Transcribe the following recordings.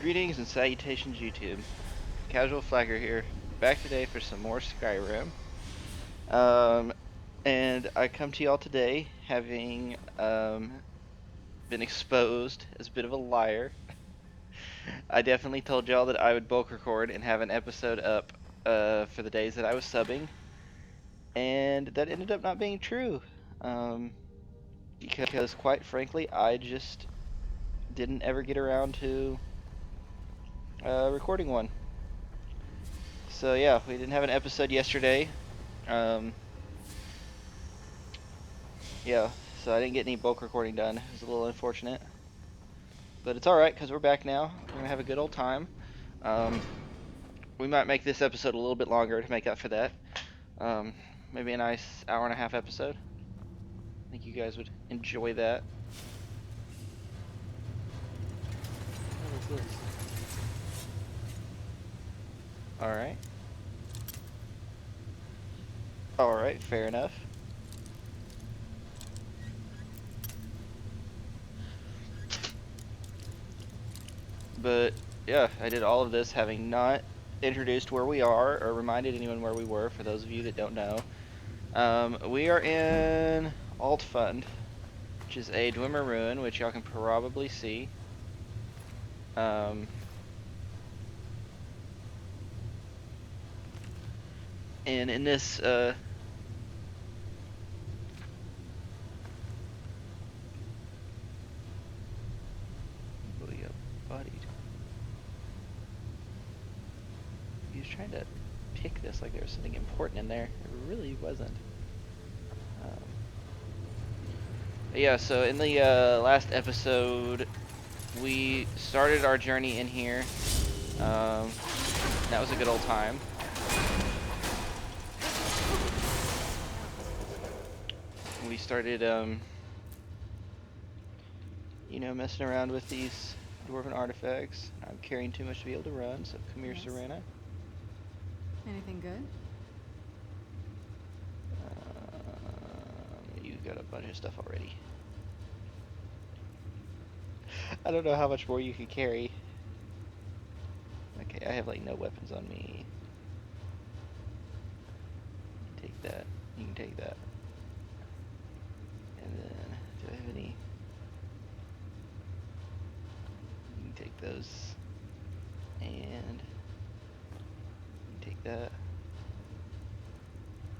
Greetings and salutations, YouTube. Casual Flagger here, back today for some more Skyrim. Um, and I come to y'all today having been exposed as a bit of a liar. I definitely told y'all that I would bulk record and have an episode up for the days that I was subbing, and that ended up not being true. Um, because quite frankly, I just didn't ever get around to recording one. So yeah, we didn't have an episode yesterday. Um, yeah, so I didn't get any bulk recording done. It was a little unfortunate. But it's alright, because we're back now. We're going to have a good old time. Um, we might make this episode a little bit longer to make up for that. Um, maybe a nice hour and a half episode. I think you guys would enjoy that. What is this? Alright. Alright, fair enough. But, yeah, I did all of this having not introduced where we are or reminded anyone where we were, for those of you that don't know. We are in Alt Fund, which is a Dwemer ruin, which y'all can probably see. Um, and in this, bodied. He was trying to pick this like there was something important in there. It really wasn't. Yeah, so in the last episode, we started our journey in here. That was a good old time. We started, you know, messing around with these dwarven artifacts. I'm carrying too much to be able to run, so come here, Yes. Serena. Anything good? You got a bunch of stuff already. I don't know how much more you can carry. Okay, I have like no weapons on me. Take that. You can take that. And then, do I have any? You can take those. And you can take that.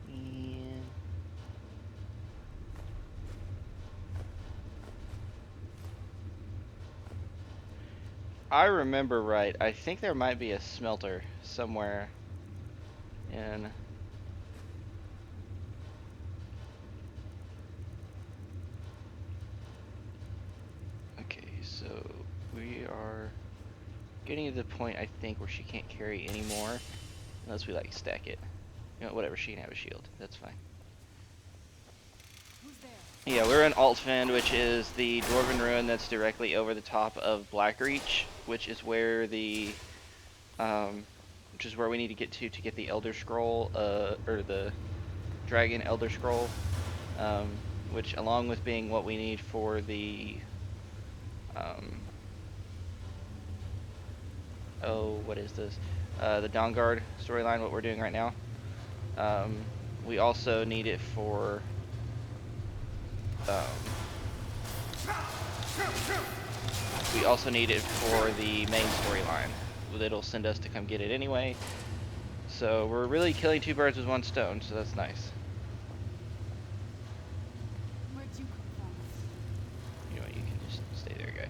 And I remember right, I think there might be a smelter somewhere in... Okay, so we are getting to the point, I think, where she can't carry anymore unless we like stack it. You know, whatever, she can have a shield. That's fine. Who's there? Yeah, we're in Altfend, which is the dwarven ruin that's directly over the top of Blackreach, which is where the which is where we need to get to get the Elder Scroll, or the Dragon Elder Scroll, which, along with being what we need for the, oh, what is this? The Dawnguard storyline, what we're doing right now. We also need it for, we also need it for the main storyline. It'll send us to come get it anyway. So we're really killing two birds with one stone, so that's nice. Where'd you come from? You know what, you can just stay there, guy.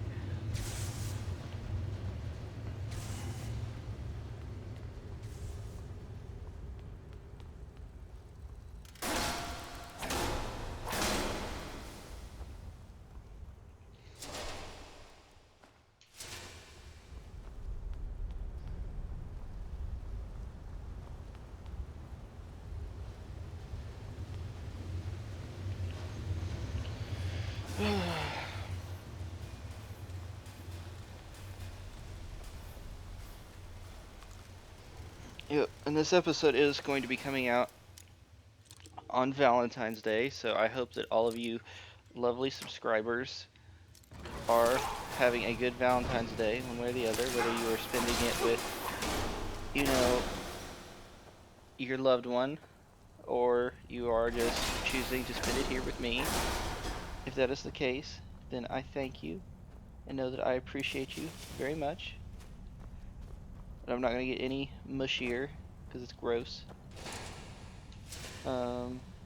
Yep, and this episode is going to be coming out on Valentine's Day, so I hope that all of you lovely subscribers are having a good Valentine's Day, one way or the other, whether you are spending it with, you know, your loved one, or you are just choosing to spend it here with me. If that is the case, then I thank you and know that I appreciate you very much. But I'm not going to get any mushier because it's gross.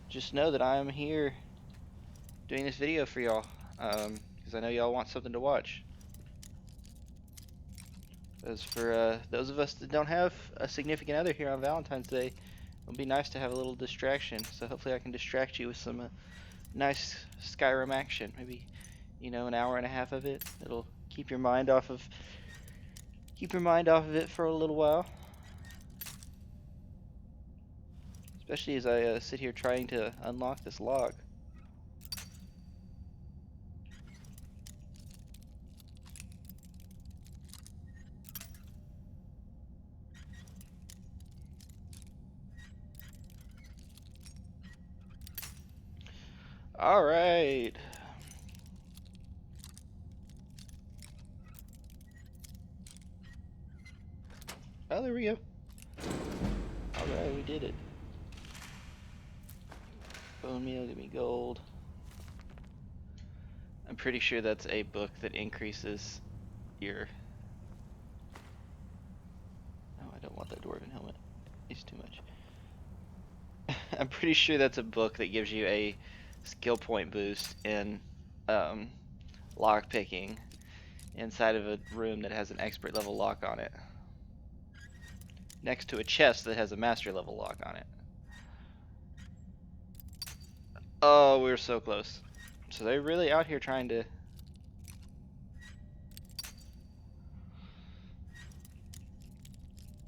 Just know that I am here doing this video for y'all because I know y'all want something to watch. As for those of us that don't have a significant other here on Valentine's Day, it would be nice to have a little distraction. So hopefully I can distract you with some nice Skyrim action. Maybe, you know, an hour and a half of it. It'll keep your mind off of it for a little while. Especially as I sit here trying to unlock this lock. Alright. Oh, there we go. Alright, we did it. Bone meal, give me gold. I'm pretty sure that's a book that increases your... Oh, I don't want that dwarven helmet. It's too much. I'm pretty sure that's a book that gives you a skill point boost in lock picking inside of a room that has an expert level lock on it. Next to a chest that has a master level lock on it. Oh, we were so close. So they're really out here trying to...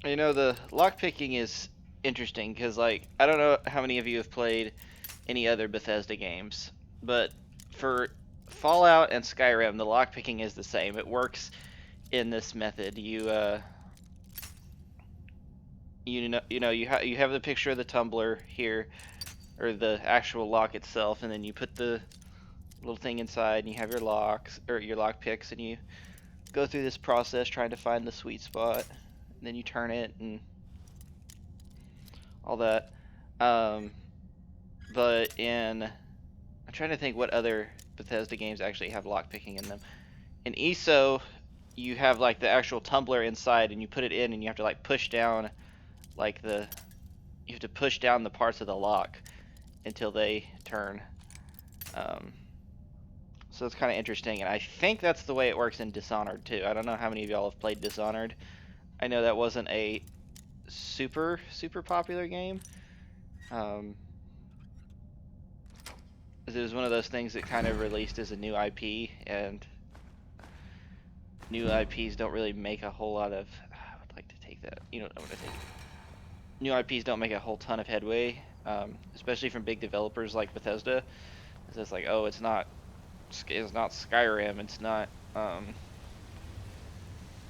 You know, the lockpicking is interesting because, like, I don't know how many of you have played any other Bethesda games, but for Fallout and Skyrim, the lockpicking is the same. It works in this method. You you have the picture of the tumbler here, or the actual lock itself, and then you put the little thing inside, and you have your locks or your lock picks, and you go through this process trying to find the sweet spot, and then you turn it and all that. But I'm trying to think what other Bethesda games actually have lockpicking in them. In ESO, you have like the actual tumbler inside, and you put it in, and you have to like push down, like you have to push down the parts of the lock until they turn. So it's kind of interesting, and I think that's the way it works in Dishonored too. I don't know how many of y'all have played Dishonored. I know that wasn't a super popular game. It was one of those things that kind of released as a new IP, and new IPs don't really make a whole lot of... I would like to take that. You know what I'm going to take? New IPs don't make a whole ton of headway, especially from big developers like Bethesda. It's like, oh, it's not Skyrim, it's not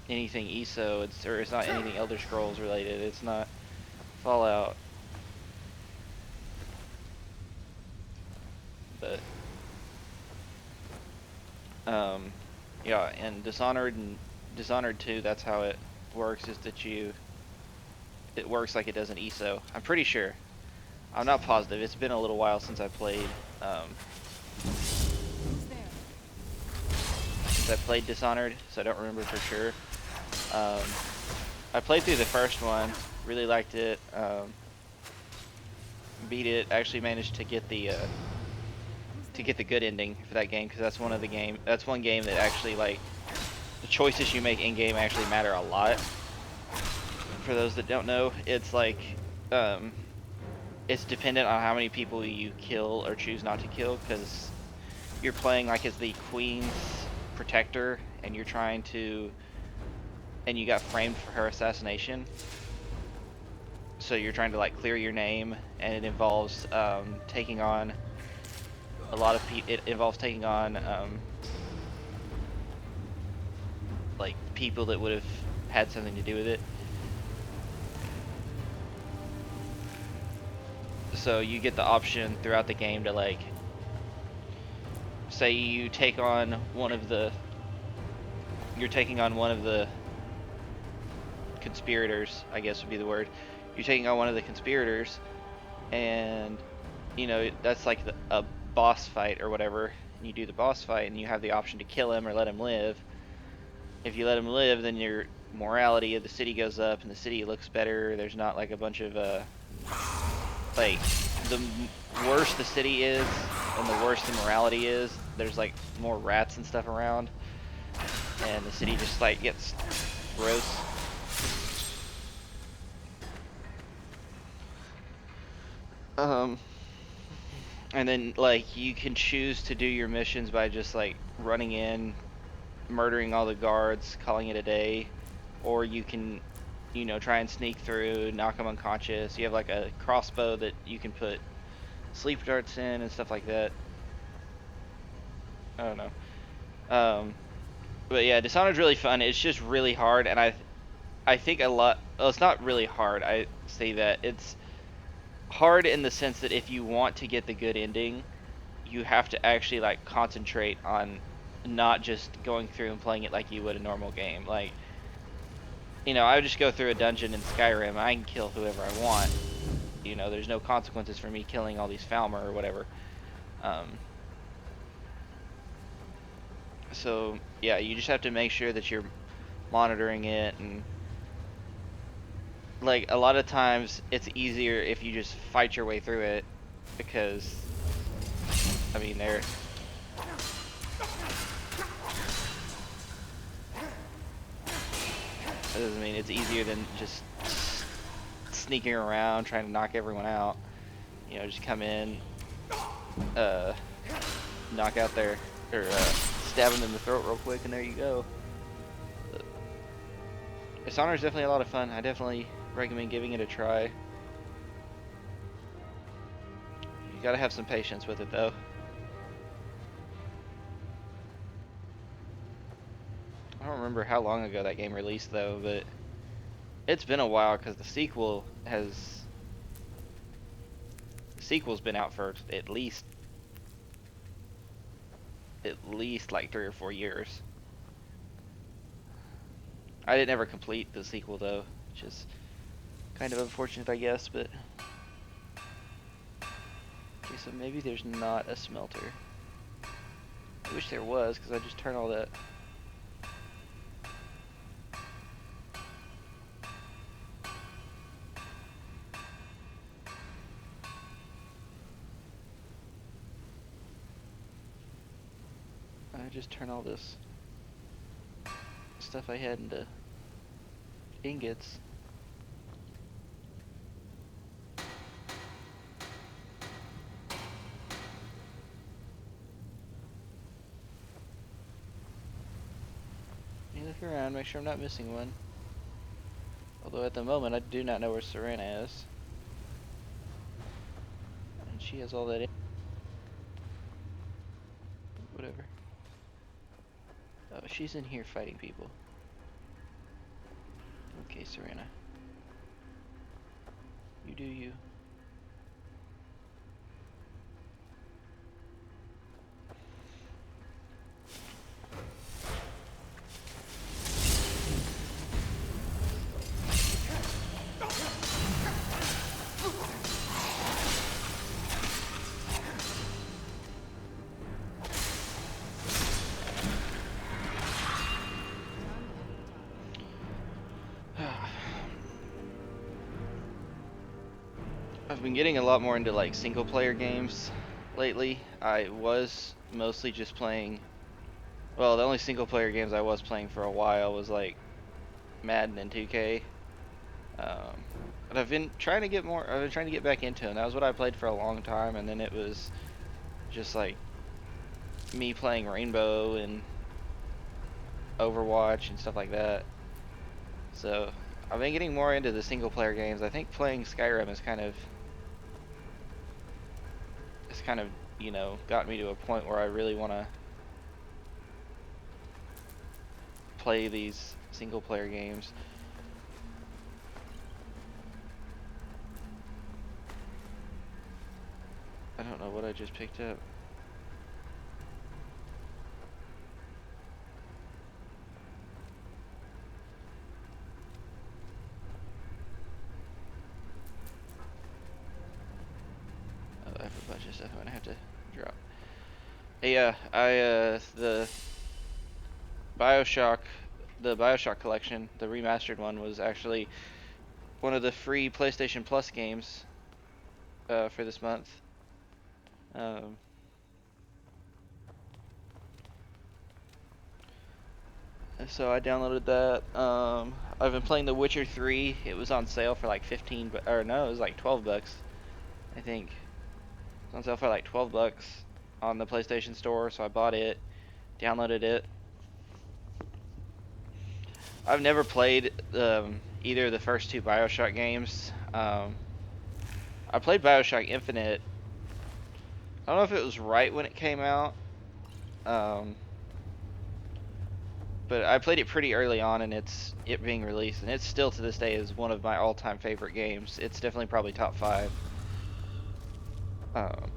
anything ESO, it's not anything Elder Scrolls related, it's not Fallout. But yeah, and Dishonored 2, that's how it works, is that it works like it does in ESO. I'm pretty sure. I'm not positive. It's been a little while since I played Dishonored, so I don't remember for sure. I played through the first one, really liked it, beat it, actually managed to get the good ending for that game, because that's one game that actually, like, the choices you make in game actually matter a lot. For those that don't know, it's like it's dependent on how many people you kill or choose not to kill, because you're playing like as the queen's protector, and you're trying to, and you got framed for her assassination, so you're trying to like clear your name, and it involves taking on a lot of people. It involves taking on like people that would have had something to do with it. So you get the option throughout the game to, like, say you take on one of the you're taking on one of the conspirators, I guess would be the word. You're taking on one of the conspirators, and that's like a boss fight or whatever. And you do the boss fight, and you have the option to kill him or let him live. If you let him live, then your morality of the city goes up, and the city looks better. There's not like a bunch of like the worse the city is, and the worse the morality is. There's like more rats and stuff around, and the city just like gets gross. And then like you can choose to do your missions by just like running in, murdering all the guards, calling it a day, or you can, try and sneak through, knock them unconscious. You have like a crossbow that you can put sleep darts in and stuff like that. I don't know. But yeah, Dishonored's really fun. It's just really hard, and I think a lot. Well, it's not really hard. I say that it's hard in the sense that if you want to get the good ending, you have to actually like concentrate on not just going through and playing it like you would a normal game. Like, I would just go through a dungeon in Skyrim. I can kill whoever I want. There's no consequences for me killing all these Falmer or whatever. So yeah, you just have to make sure that you're monitoring it, and like a lot of times it's easier if you just fight your way through it, because I mean that doesn't mean it's easier than just sneaking around trying to knock everyone out. Just come in, knock out their, or stab them in the throat real quick, and there you go. Dishonored is definitely a lot of fun. I definitely recommend giving it a try. You gotta have some patience with it though. I don't remember how long ago that game released though, but it's been a while because the sequel's been out for at least like 3 or 4 years. I didn't ever complete the sequel though, which is kind of unfortunate, I guess. But okay, so maybe there's not a smelter. I wish there was, because I just turned all that. I just turned all this stuff I had into ingots. Let me look around, make sure I'm not missing one. Although at the moment I do not know where Serena is. And she has all that in. Whatever. Oh, she's in here fighting people. Okay, Serena. You do you. I've been getting a lot more into like single player games lately. I was mostly just playing, well, the only single player games I was playing for a while was like Madden and 2K. But I've been trying to get back into them. That was what I played for a long time, and then it was just like me playing Rainbow and Overwatch and stuff like that. So I've been getting more into the single player games. I think playing Skyrim is kind of got me to a point where I really want to play these single player games. I don't know what I just picked up. stuff I'm gonna have to drop. Hey, yeah, the Bioshock, the Bioshock collection, the remastered one, was actually one of the free PlayStation Plus games for this month. Um, so I downloaded that. I've been playing The Witcher 3. It was on sale for like 15, or no, it was like 12 bucks, I think. It was on sale for like 12 bucks on the PlayStation Store, so I bought it, downloaded it. I've never played either of the first two Bioshock games. I played Bioshock Infinite. I don't know if it was right when it came out, um, but I played it pretty early on in it being released, and it's still to this day is one of my all-time favorite games. It's definitely probably top 5. Um,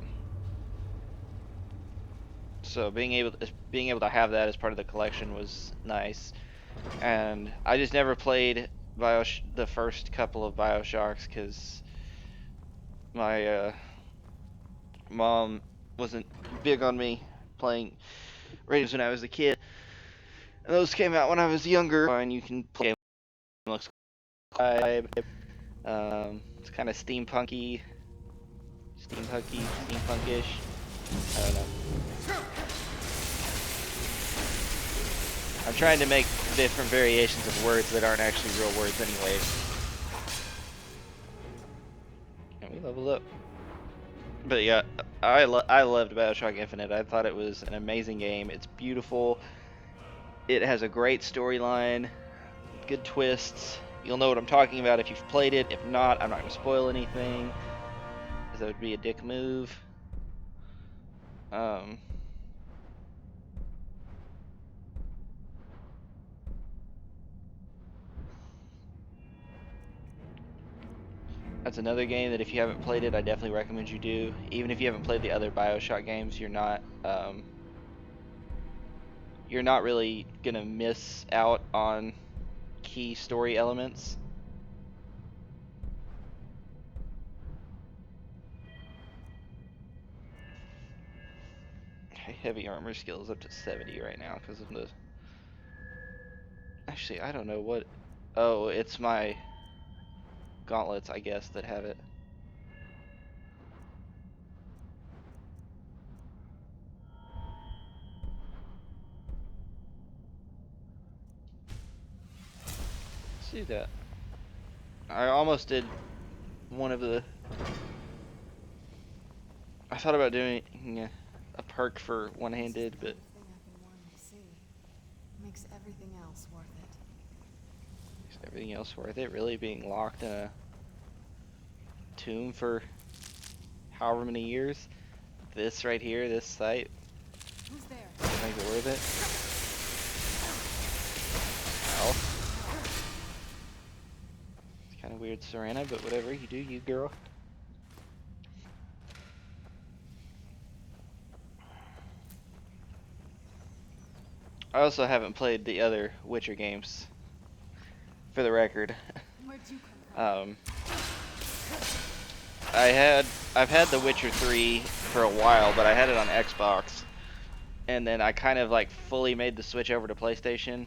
so being able to have that as part of the collection was nice, and I just never played the first couple of Bioshocks because my mom wasn't big on me playing radios when I was a kid. And those came out when I was younger, and you can play looks vibe. It's kind of steampunkish. I don't know. I'm trying to make different variations of words that aren't actually real words anyways. And we leveled up. But yeah, I loved Bioshock Infinite. I thought it was an amazing game. It's beautiful. It has a great storyline, good twists. You'll know what I'm talking about if you've played it. If not, I'm not going to spoil anything, because that would be a dick move. That's another game that if you haven't played it, I definitely recommend you do. Even if you haven't played the other Bioshock games, you're not really gonna miss out on key story elements. Heavy armor skill is up to 70 right now because of the. Actually, I don't know what. Oh, it's my gauntlets, I guess, that have it. Let's do that. I almost did one of the. I thought about doing a perk for one-handed, but makes everything else worth it. is everything else worth it? Really, being locked in a tomb for however many years? This right here, this site, Who's there? make it worth it. Ow. It's kind of weird, Serena, but whatever. You do you, girl. I also haven't played the other Witcher games, for the record. Where'd you come from? I've had The Witcher 3 for a while, but I had it on Xbox, and then I kind of like fully made the switch over to PlayStation,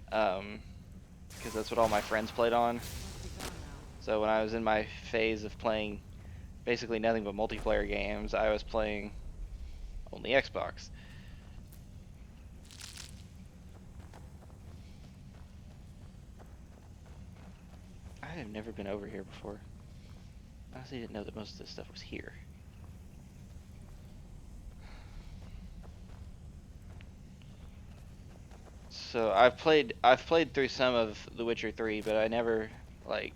because that's what all my friends played on. So when I was in my phase of playing basically nothing but multiplayer games, I was playing only Xbox. I have never been over here before. I honestly didn't know that most of this stuff was here. So I've played through some of The Witcher 3, but I never like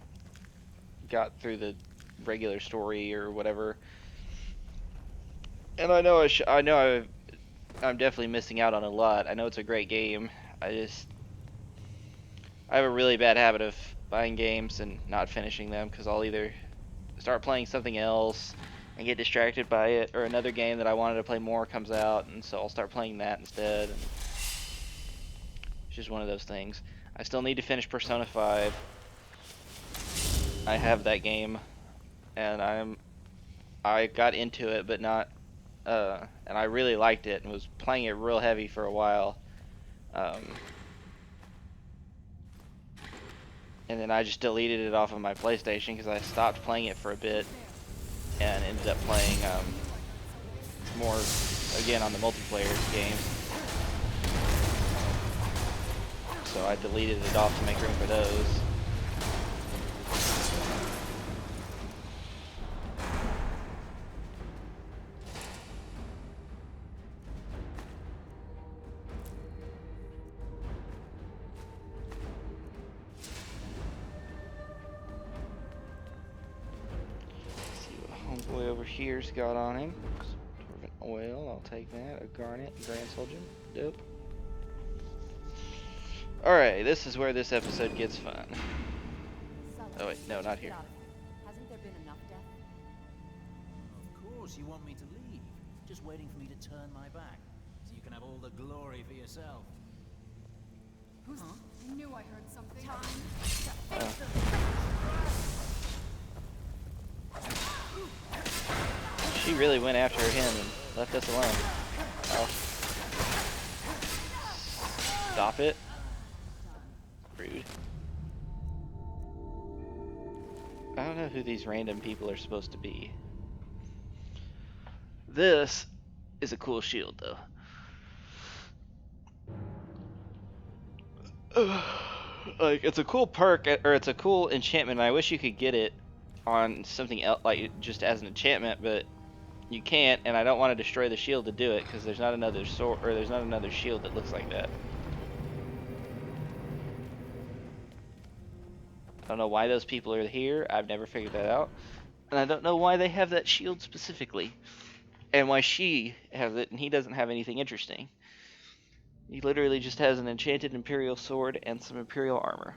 got through the regular story or whatever. And I know I'm definitely missing out on a lot. I know it's a great game. I have a really bad habit of buying games and not finishing them because I'll either start playing something else and get distracted by it, or another game that I wanted to play more comes out, and so I'll start playing that instead. And it's just one of those things. I still need to finish Persona 5. I have that game, and I got into it, but not, and I really liked it and was playing it real heavy for a while. And then I just deleted it off of my PlayStation because I stopped playing it for a bit and ended up playing more again on the multiplayer games. So I deleted it off to make room for those. Homeboy over here's got on him. Dwarven oil, I'll take that. A garnet, grand soldier. Dope. Alright, this is where this episode gets fun. Oh wait, no, not here. Hasn't there been enough death? Of course you want me to leave. Just waiting for me to turn my back. So you can have all the glory for yourself. Who's? I knew I heard something. She really went after him and left us alone. Oh. Stop it. Rude. I don't know who these random people are supposed to be. This is a cool shield, though. Like, it's a cool perk, or it's a cool enchantment. I wish you could get it on something else, like just as an enchantment, but you can't, and I don't want to destroy the shield to do it because there's not another sword, or there's not another shield that looks like that. I don't know why those people are here. I've never figured that out. And I don't know why they have that shield specifically. And why she has it and he doesn't have anything interesting. He literally just has an enchanted Imperial sword and some Imperial armor.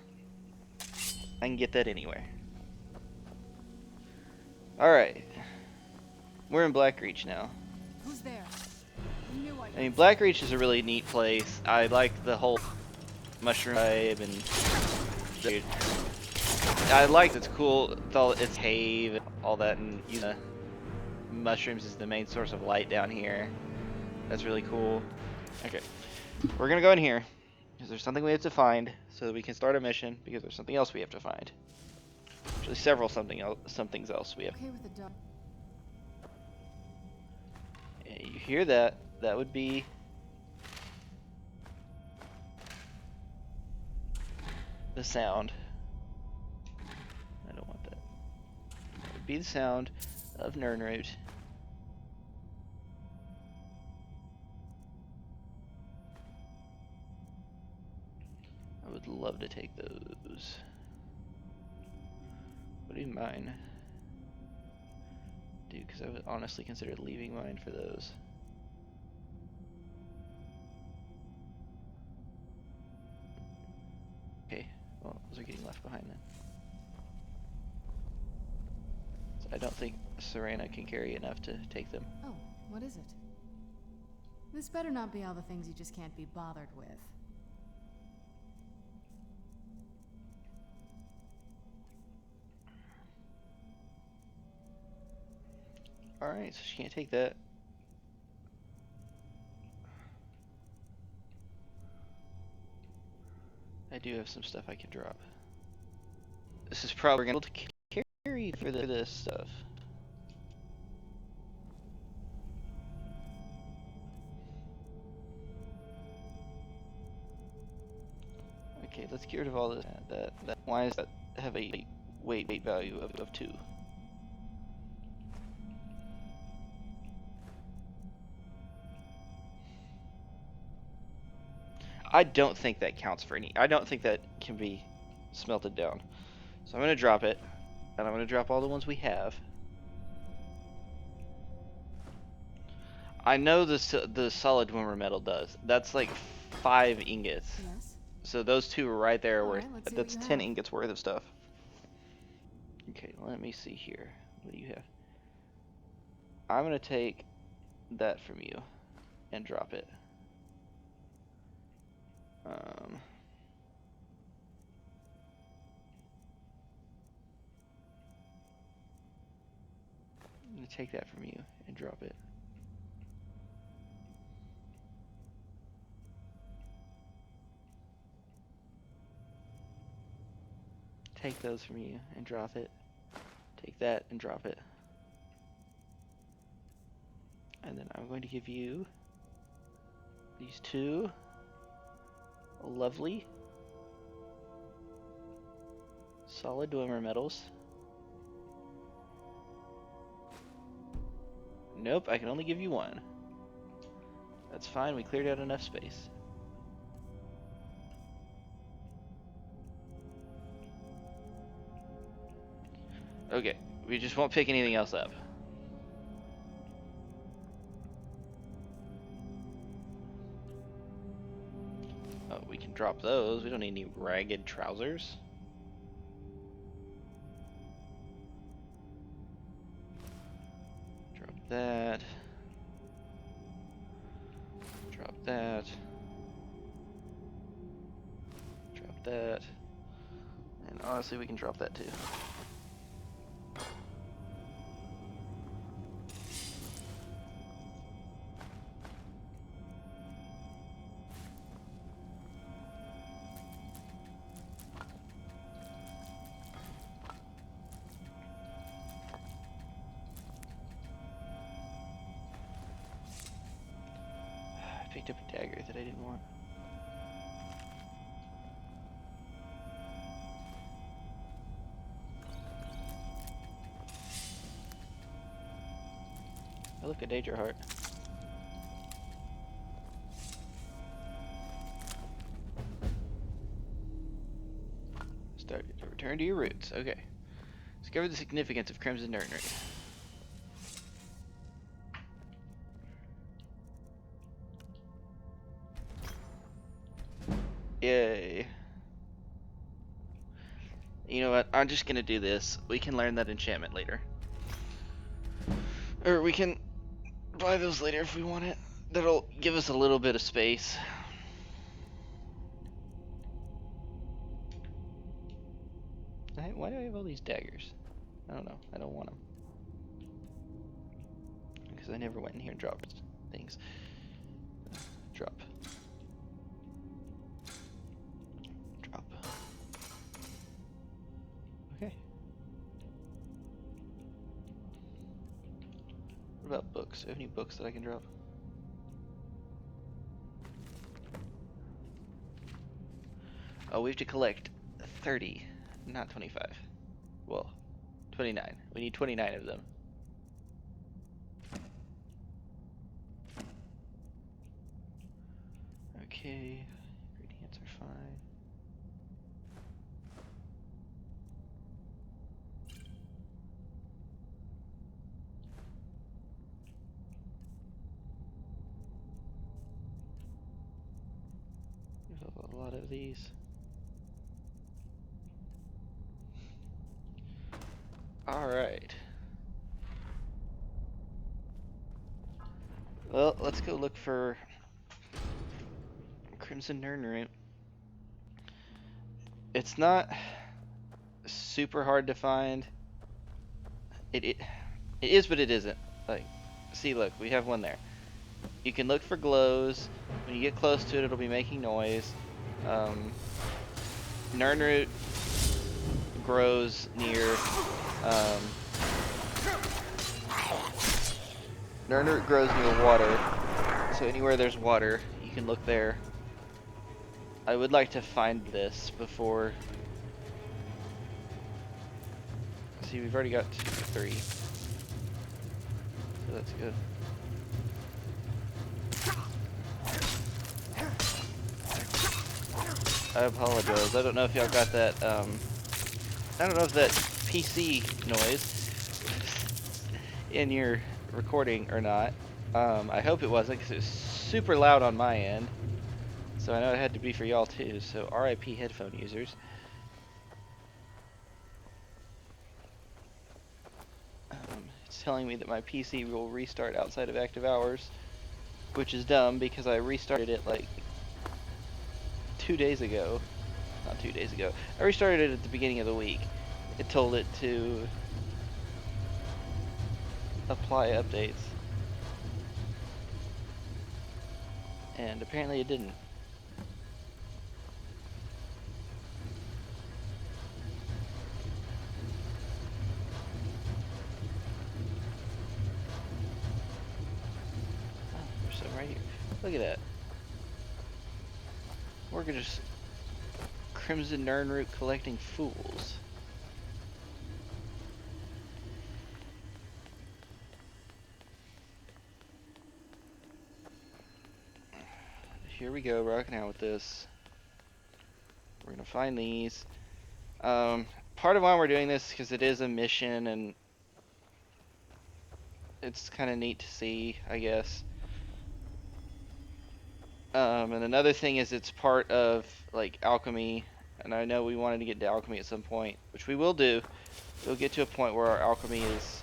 I can get that anywhere. Alright. We're in Blackreach now. Who's there? I knew I I mean, Blackreach is a really neat place. I like the whole mushroom vibe and... I like it's cool. It's cave, all that, and you know, mushrooms is the main source of light down here. That's really cool. Okay, we're gonna go in here because there's something we have to find so that we can start a mission. Because there's something else we have to find. Actually, several somethings else we have. okay with the dog. You hear that? That would be the sound. I don't want that. That would be the sound of Nernroot. I would love to take those. Would you mind? Dude, because I would honestly consider leaving mine for those. Okay, well, those are getting left behind then. So I don't think Serena can carry enough to take them. Oh, what is it? This better not be all the things you just can't be bothered with. Alright, so she can't take that. I do have some stuff I can drop. This is probably going to be able to carry for this stuff. Okay, let's get rid of all this. Why does that have a weight value of 2? I don't think that counts for any. I don't think that can be smelted down. So I'm going to drop it. And I'm going to drop all the ones we have. I know the solid Wimmer metal does. That's like 5 ingots. Yes. So those two are right there. Alright, let's see what That's you 10 have. ingots worth of stuff. Okay, let me see here. What do you have? I'm going to take that from you and drop it. gonna take that from you and drop it. Take those from you and drop it. Take that and drop it. And then I'm going to give you these two lovely solid Dwemer metals. Nope, I can only give you one. That's fine, we cleared out enough space. Okay, we just won't pick anything else up. Oh, we can drop those. We don't need any ragged trousers. Drop that. Drop that. Drop that. And honestly, we can drop that too. Picked up a dagger that I didn't want. Oh, look, a Danger Heart. Start to return to your roots. Okay. Discover the significance of Crimson Nursery. Yay. You know what? I'm just gonna do this. We can learn that enchantment later. Or we can buy those later if we want it. That'll give us a little bit of space. Why do I have all these daggers? I don't know. I don't want them. Because I never went in here and dropped things. Drop. Drop. Okay. What about books? Do I have any books that I can drop? Oh, we have to collect 30, not 25. Well, 29. We need 29 of them. Okay, ingredients are fine. There's a lot of these. Alright. Well, let's go look for Crimson Nursery. It's not super hard to find. It is, but it isn't. Like, see, look, we have one there. You can look for glows. When you get close to it, it'll be making noise. Nernroot grows near. Nernroot grows near water, so anywhere there's water, you can look there. I would like to find this before. See, we've already got 3, so that's good. I apologize. I don't know if y'all got that. I don't know if that PC noise in your recording or not. I hope it wasn't, because it was super loud on my end. So I know it had to be for y'all too. So RIP headphone users. It's telling me that my PC will restart outside of active hours, which is dumb because I restarted it like 2 days ago. Not 2 days ago. I restarted it at the beginning of the week. It told it to apply updates. And apparently it didn't. Oh, there's some right here. Look at that. We're just Crimson Nernroot collecting fools. Here we go, rocking out with this. We're gonna find these. Part of why we're doing this is because it is a mission and it's kind of neat to see, I guess. And another thing is it's part of like alchemy, and I know we wanted to get into alchemy at some point, which we will do. We'll get to a point where our alchemy is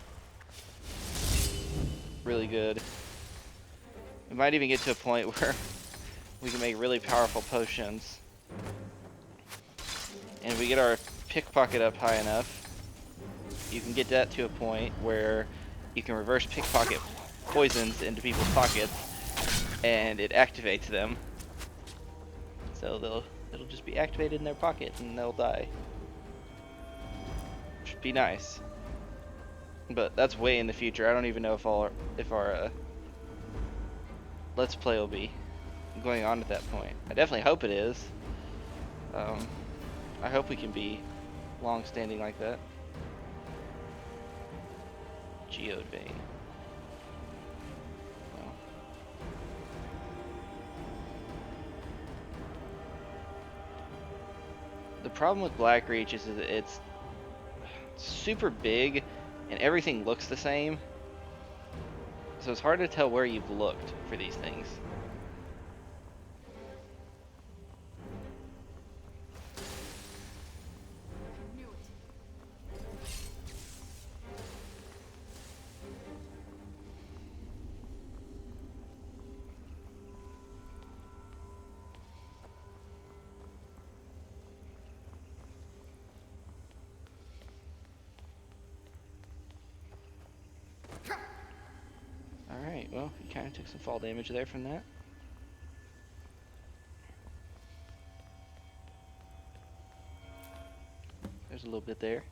really good. We might even get to a point where we can make really powerful potions. And if we get our pickpocket up high enough, you can get that to a point where you can reverse pickpocket poisons into people's pockets and it activates them. So it'll just be activated in their pocket and they'll die. Should be nice. But that's way in the future. I don't even know if our Let's Play will be going on at that point. I definitely hope it is. I hope we can be long-standing like that. Geode vein. Well. The problem with Blackreach is that it's super big and everything looks the same. So it's hard to tell where you've looked for these things. Knew it. Alright, well, you kind of took some fall damage there from that. There's a little bit there.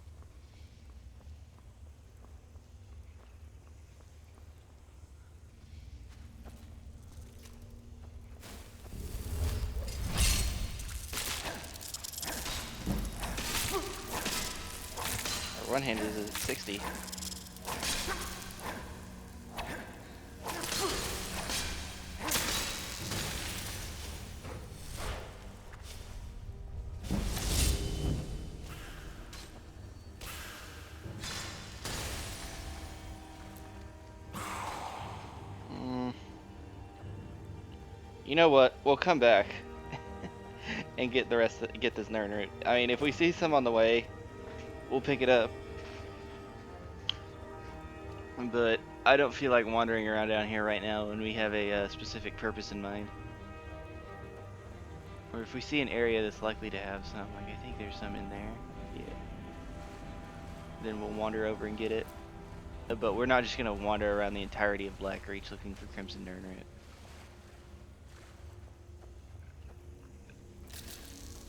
Our one-hander is at 60. You know what? We'll come back and get the rest. Get this Nernroot. I mean, if we see some on the way, we'll pick it up. But I don't feel like wandering around down here right now when we have a specific purpose in mind. Or if we see an area that's likely to have some, like I think there's some in there. Yeah. Then we'll wander over and get it. But we're not just gonna wander around the entirety of Blackreach looking for Crimson Nernroot.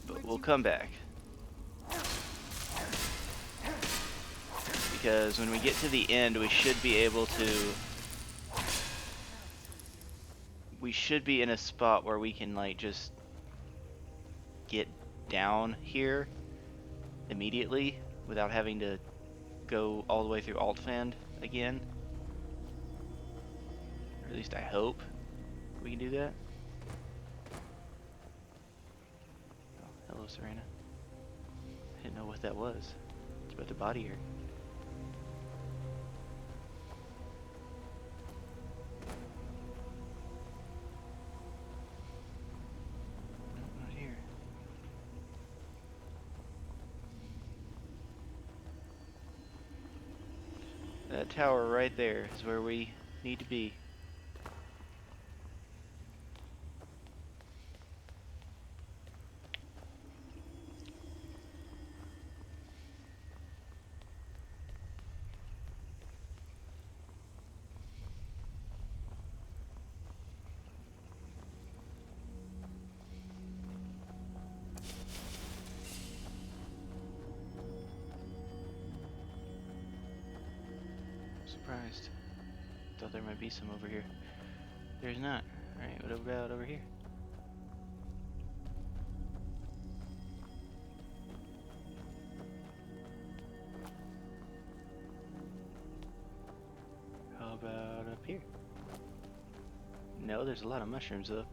But we'll come back. Because when we get to the end, we should be able to... We should be in a spot where we can, like, just get down here immediately without having to go all the way through Altfand again. Or at least I hope we can do that. Oh, hello, Serena. I didn't know what that was. It's about to body her. No, not here. That tower right there is where we need to be. surprised. Thought there might be some over here. There's not. Alright, what about over here? How about up here? No, there's a lot of mushrooms though.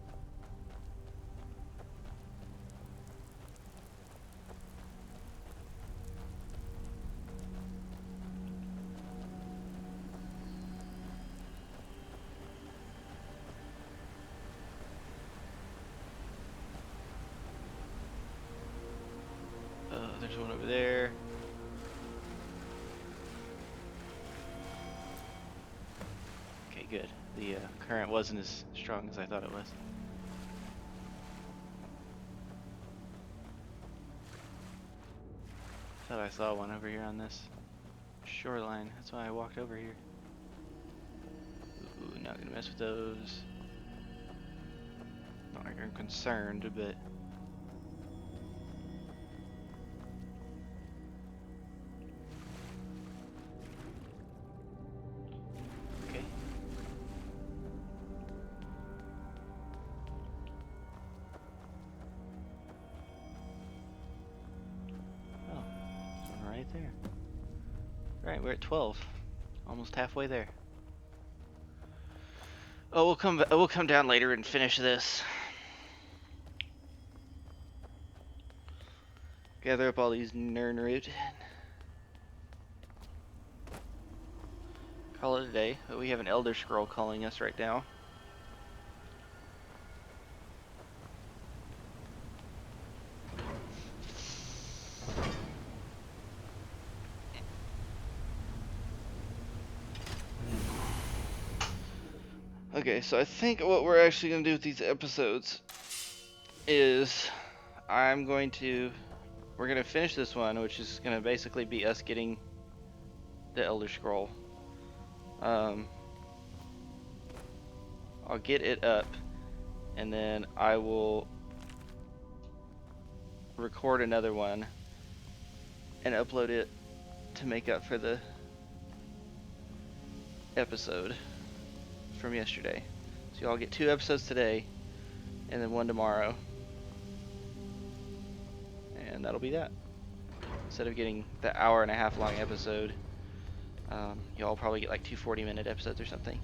There's one over there. Okay, good. The current wasn't as strong as I thought it was. Thought I saw one over here on this shoreline. That's why I walked over here. Ooh, not gonna mess with those. Not like I'm concerned, but okay. Oh, there's one right there. Right, we're at 12. Almost halfway there. Oh, we'll come down later and finish this. Gather up all these Nernroot. Call it a day. But we have an Elder Scroll calling us right now. Okay, so I think what we're actually going to do with these episodes is we're going to finish this one, which is going to basically be us getting the Elder Scroll. I'll get it up, and then I will record another one and upload it to make up for the episode from yesterday. So y'all get 2 episodes today and then 1 tomorrow, and that'll be that. Instead of getting the hour-and-a-half long episode, y'all probably get like 2 40-minute episodes or something.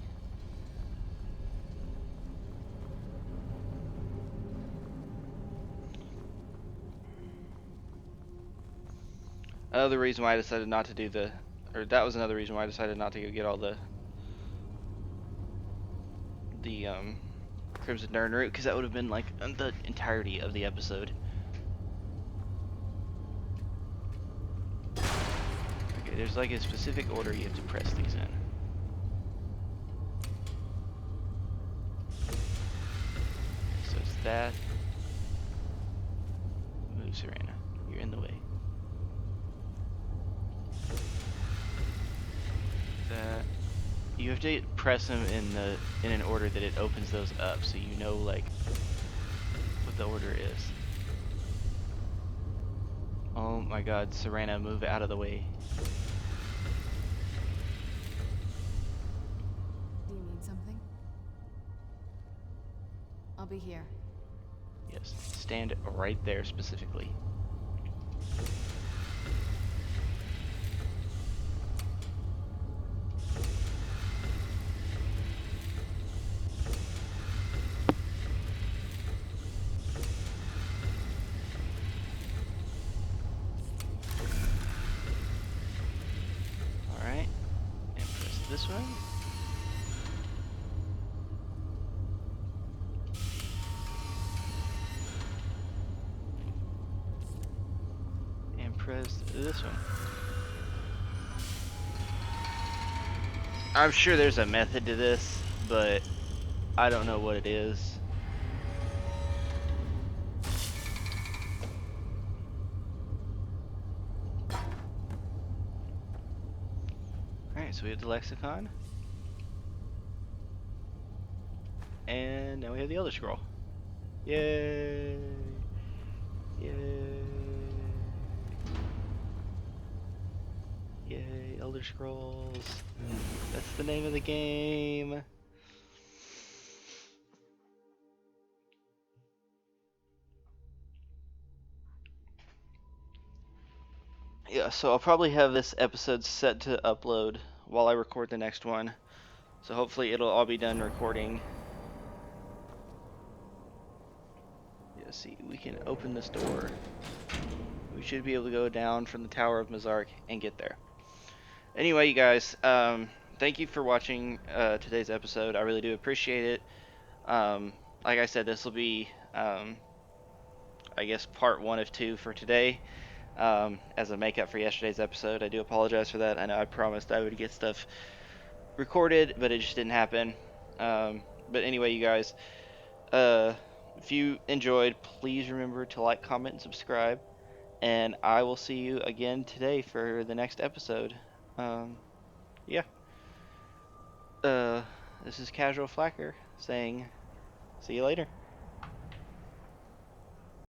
Another reason why I decided not to do that was another reason why I decided not to go get all the Crimson Nernroot, because that would have been like the entirety of the episode. Okay, there's like a specific order you have to press these in. So it's that. Move, Serena. You're in the way. That. You have to press them in an order that it opens those up, so you know like what the order is. Oh my God, Serena, move out of the way. Do you need something? I'll be here. Yes, stand right there specifically. Alright, and press this one. And press this one. I'm sure there's a method to this, but I don't know what it is. Alright, so we have the lexicon. And now we have the Elder Scroll. Yay! Yay! Yay! play Elder Scrolls. That's the name of the game. Yeah, so I'll probably have this episode set to upload while I record the next one. So hopefully it'll all be done recording. Yeah, see, we can open this door. We should be able to go down from the Tower of Mazark and get there. Anyway, you guys, thank you for watching today's episode. I really do appreciate it. Like I said, this will be, I guess, part 1 of 2 for today. As a makeup for yesterday's episode. I do apologize for that. I know I promised I would get stuff recorded, but it just didn't happen. But anyway, you guys, if you enjoyed, please remember to like, comment, and subscribe. And I will see you again today for the next episode. Yeah. This is Casual Flacker saying, see you later.